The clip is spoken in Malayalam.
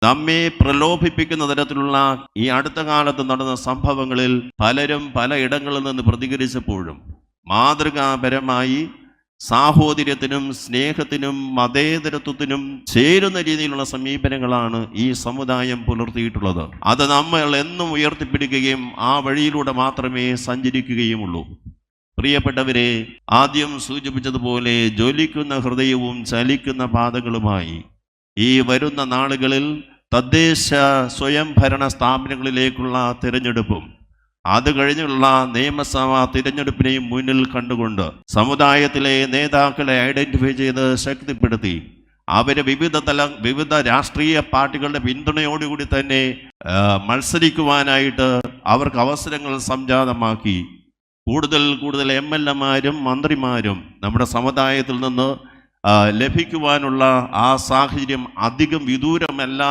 നമ്മെ പ്രലോഭിപ്പിക്കുന്ന തരത്തിലുള്ള ഈ അടുത്ത കാലത്ത് നടന്ന സംഭവങ്ങളിൽ പലരും പലയിടങ്ങളിൽ നിന്ന് പ്രതികരിച്ചപ്പോഴും മാതൃകാപരമായി സാഹോദര്യത്തിനും സ്നേഹത്തിനും മതേതരത്വത്തിനും ചേരുന്ന രീതിയിലുള്ള സമീപനങ്ങളാണ് ഈ സമുദായം പുലർത്തിയിട്ടുള്ളത്. അത് നമ്മൾ എന്നും ഉയർത്തിപ്പിടിക്കുകയും ആ വഴിയിലൂടെ മാത്രമേ സഞ്ചരിക്കുകയുമുള്ളൂ. പ്രിയപ്പെട്ടവരെ, ആദ്യം സൂചിപ്പിച്ചതുപോലെ ജ്വലിക്കുന്ന ഹൃദയവും ചലിക്കുന്ന പാദങ്ങളുമായി ഈ വരുന്ന നാളുകളിൽ തദ്ദേശ സ്വയംഭരണ സ്ഥാപനങ്ങളിലേക്കുള്ള തിരഞ്ഞെടുപ്പും അത് കഴിഞ്ഞുള്ള നിയമസഭാ തിരഞ്ഞെടുപ്പിനെയും മുന്നിൽ കണ്ടുകൊണ്ട് സമുദായത്തിലെ നേതാക്കളെ ഐഡന്റിഫൈ ചെയ്ത് ശക്തിപ്പെടുത്തി അവര് വിവിധ രാഷ്ട്രീയ പാർട്ടികളുടെ പിന്തുണയോടുകൂടി തന്നെ മത്സരിക്കുവാനായിട്ട് അവർക്ക് അവസരങ്ങൾ സംജാതമാക്കി കൂടുതൽ MLA-മാരും മന്ത്രിമാരും നമ്മുടെ സമുദായത്തിൽ നിന്ന് ലഭിക്കുവാനുള്ള ആ സാഹചര്യം അധികം വിദൂരമല്ല